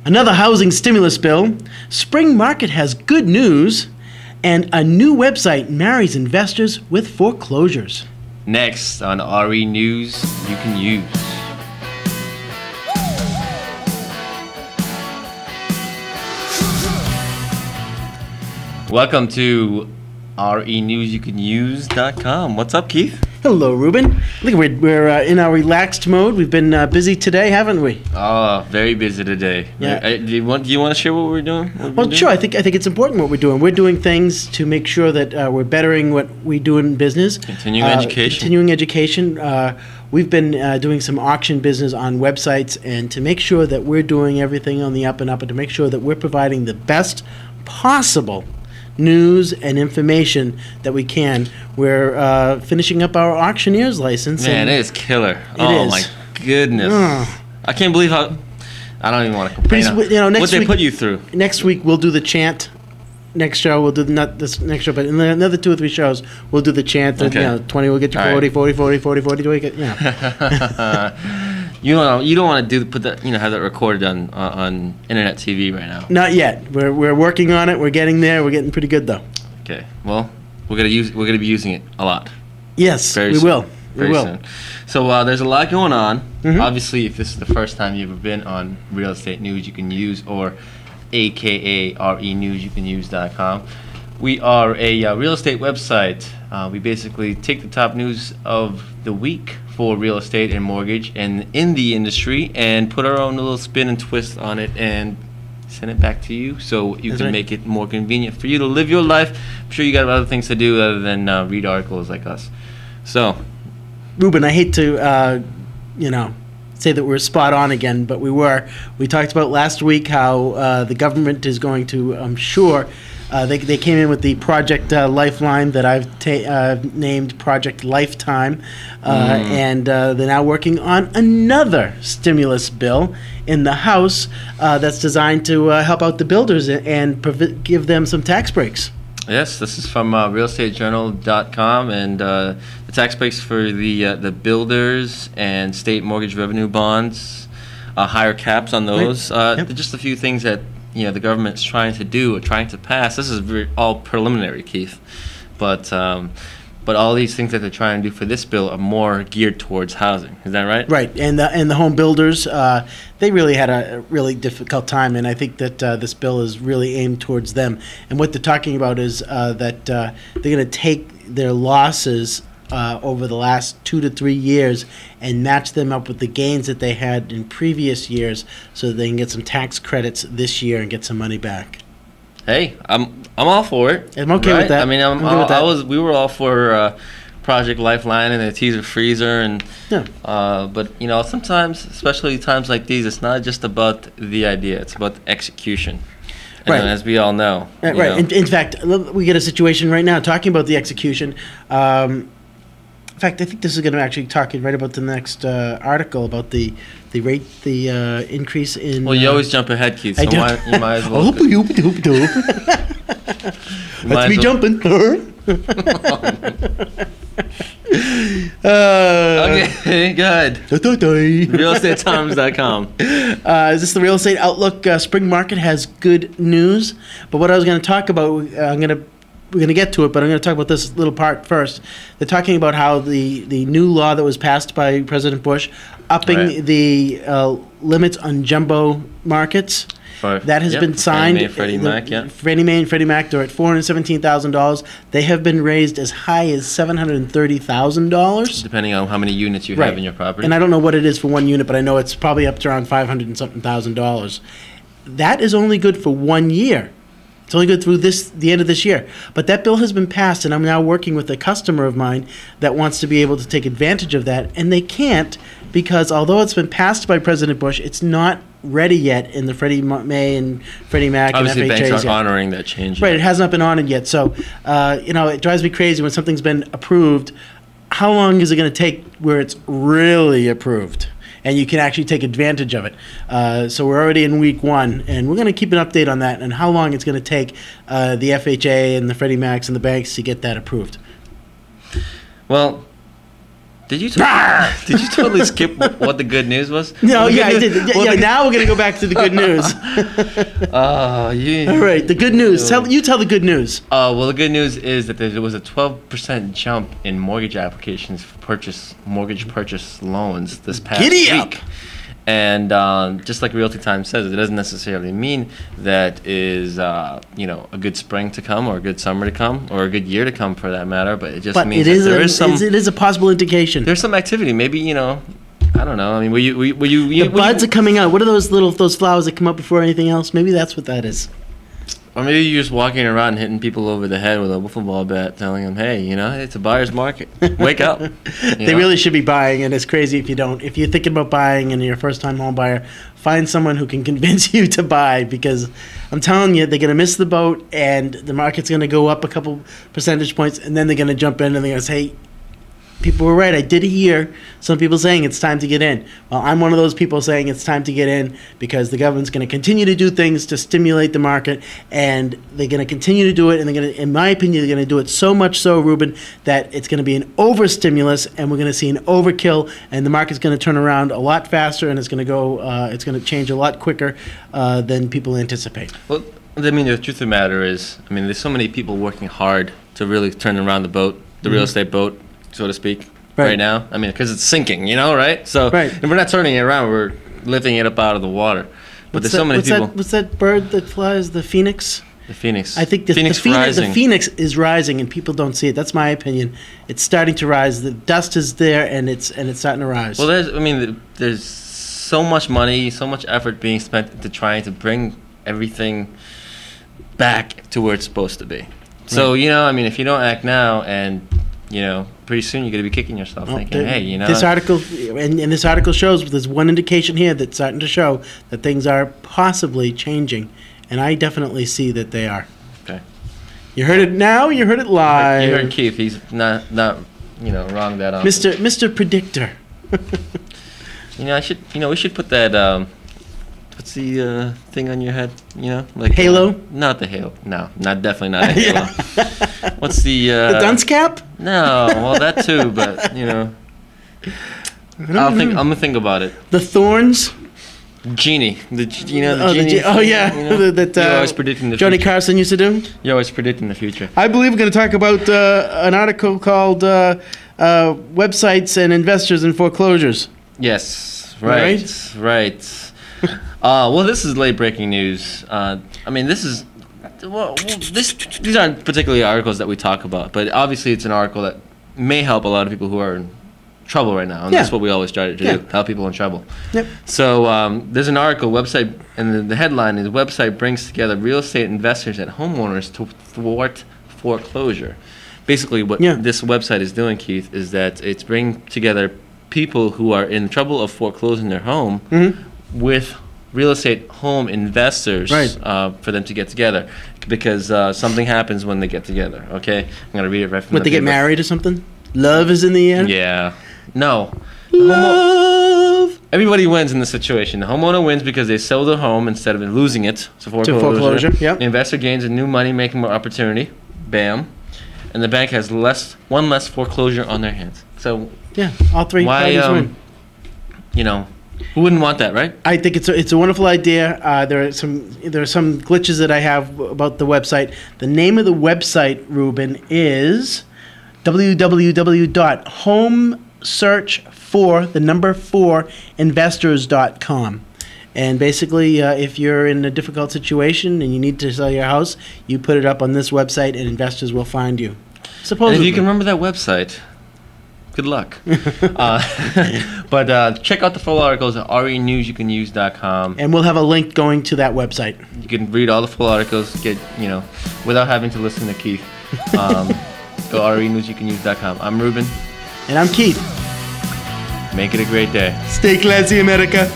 Another housing stimulus bill, spring market has good news, and a new website marries investors with foreclosures. Next on RE News You Can Use. Welcome to renewsyoucanuse.com. What's up, Keith? Hello, Ruben. Look, we're in our relaxed mode. We've been busy today, haven't we? Oh, very busy today. Yeah. Do you want to share what we're doing? Well, sure. I think it's important what we're doing. We're doing things to make sure that we're bettering what we do in business. Continuing education. Continuing education. We've been doing some auction business on websites, and to make sure that we're doing everything on the up and up, and to make sure that we're providing the best possible news and information that we can. We're finishing up our auctioneer's license. Man, it is killer. My goodness. I can't believe how... I don't even want to complain. What they put you through. Next week we'll do the chant. Next show we'll do, not this next show, but in another 2 or 3 shows we'll do the chant. Okay. 20 will get you 40, right. 40, 40, 40, 40, 40, You don't want to have that recorded on internet TV right now. Not yet. We're working on it. We're getting there. We're getting pretty good though. Okay. Well, we're gonna be using it a lot. Yes, we will. Very soon. So there's a lot going on. Mm-hmm. Obviously, if this is the first time you've ever been on Real Estate News You Can Use, or AKA renewsyoucanuse.com, we are a real estate website. We basically take the top news of the week for real estate and mortgage and in the industry and put our own little spin and twist on it and send it back to you so you can make it more convenient for you to live your life. I'm sure you got other things to do other than read articles like us. So, Ruben, I hate to say that we're spot on again, but we were. We talked about last week how the government is going to, I'm sure, they came in with the Project Lifeline that I've named Project Lifetime, and they're now working on another stimulus bill in the House that's designed to help out the builders and give them some tax breaks. Yes, this is from realestatejournal.com, and the tax breaks for the builders and state mortgage revenue bonds, higher caps on those. Right. Just a few things that the government's trying to do or trying to pass. This is all preliminary, Keith, but all these things that they're trying to do for this bill are more geared towards housing. Is that right? Right, and the home builders, they really had a really difficult time, and I think that this bill is really aimed towards them. And what they're talking about is that they're going to take their losses over the last 2 to 3 years and match them up with the gains that they had in previous years, so that they can get some tax credits this year and get some money back. Hey, I'm all for it. I'm okay with that. I mean, we were all for Project Lifeline and the teaser freezer, and but sometimes, especially times like these, it's not just about the idea; it's about the execution. And right. As we all know, right. In fact, we get a situation right now talking about the execution. In fact, I think this is going to actually talk right about the next article about the increase in. Well, you always jump ahead, Keith. So you might as well. That's me jumping. Okay, good. RealestateTimes.com. Is this the Real Estate Outlook? Spring market has good news. But what I was going to talk about, we're going to get to it, but I'm going to talk about this little part first. They're talking about how the new law that was passed by President Bush, upping the limits on jumbo markets, that has been signed. Freddie Mae and Freddie Mac, Freddie Mae and Freddie Mac, they're at $417,000. They have been raised as high as $730,000. Depending on how many units you have in your property. And I don't know what it is for one unit, but I know it's probably up to around $500 and something thousand. That is only good for 1 year. It's only good through the end of this year. But that bill has been passed, and I'm now working with a customer of mine that wants to be able to take advantage of that, and they can't, because although it's been passed by President Bush, it's not ready yet in the Freddie Mae and Freddie Mac and FHAs. Obviously, banks aren't honoring that change yet. Right, it has not been honored yet. So, it drives me crazy when something's been approved. How long is it going to take where it's really approved and you can actually take advantage of it? So we're already in week 1, and we're going to keep an update on that and how long it's going to take the FHA and the Freddie Macs and the banks to get that approved. Well, Did you totally skip what the good news was? No, yeah, I did. Yeah, now we're going to go back to the good news. All right, the good news. Tell the good news. Well, the good news is that there was a 12% jump in mortgage applications for mortgage purchase loans this past week. And just like Realty Times says, it doesn't necessarily mean that is a good spring to come, or a good summer to come, or a good year to come for that matter. But it just means it is a possible indication. There's some activity. Maybe I don't know. I mean, the buds are coming out. What are those flowers that come up before anything else? Maybe that's what that is. Or maybe you're just walking around hitting people over the head with a wiffle ball bat, telling them, hey, it's a buyer's market. Wake up. They really should be buying, and it's crazy if you don't. If you're thinking about buying and you're a first-time home buyer, find someone who can convince you to buy, because I'm telling you, they're going to miss the boat, and the market's going to go up a couple percentage points, and then they're going to jump in, and they're going to say, hey, people were right. I did hear some people saying it's time to get in. Well, I'm one of those people saying it's time to get in, because the government's going to continue to do things to stimulate the market, and they're going to continue to do it. And they're going to, in my opinion, they're going to do it so much so, Ruben, that it's going to be an over-stimulus, and we're going to see an overkill, and the market's going to turn around a lot faster, and it's going to change a lot quicker than people anticipate. Well, I mean, the truth of the matter is, there's so many people working hard to really turn around the boat, the real estate boat, so to speak, right now. Because it's sinking, right? So and we're not turning it around; we're lifting it up out of the water. But there's so many people. What's that bird that flies? The phoenix. The phoenix. I think the phoenix is rising, and people don't see it. That's my opinion. It's starting to rise. The dust is there, and it's starting to rise. Well, there's so much money, so much effort being spent to trying to bring everything back to where it's supposed to be. So if you don't act now, and pretty soon you're going to be kicking yourself, thinking, hey, This article, and this article shows there's one indication here that's starting to show that things are possibly changing, and I definitely see that they are. Okay. You heard it now. You heard it live. You heard Keith. He's not wrong that often. Mr. Predictor. We should put that. What's the thing on your head? Like halo? Not the halo. No, definitely not a halo. What's the dunce cap? No, well that too, but I'm gonna think about it. The thorns. Genie. The genie. That you're always predicting the Johnny future. Carson used to do. You're always predicting the future. I believe we're going to talk about an article called "Websites and Investors in Foreclosures." Yes. Right. Well, this is late breaking news. These aren't particularly articles that we talk about, but obviously it's an article that may help a lot of people who are in trouble right now, and that's what we always try to do, help people in trouble. Yep. So there's an article, website, and the headline is, "Website brings together real estate investors and homeowners to thwart foreclosure." Basically what this website is doing, Keith, is that it's bringing together people who are in trouble of foreclosing their home with real estate home investors for them to get together, because something happens when they get together. Okay, I'm gonna read it right from. They get married or something? Love is in the air. Yeah. No. Love. Everybody wins in this situation. The homeowner wins because they sell their home instead of losing it to foreclosure. Yep. The investor gains a new money-making opportunity. Bam. And the bank has one less foreclosure on their hands. So all three parties win. Who wouldn't want that, right? I think it's a wonderful idea. There are some glitches that I have about the website. The name of the website, Ruben, is www.homesearch4investors.com. And basically, if you're in a difficult situation and you need to sell your house, you put it up on this website, and investors will find you. Supposedly. And if you can remember that website, good luck. But check out the full articles at renewsyoucanuse.com. And we'll have a link going to that website. You can read all the full articles, without having to listen to Keith. Go renewsyoucanuse.com. I'm Ruben. And I'm Keith. Make it a great day. Stay classy, America.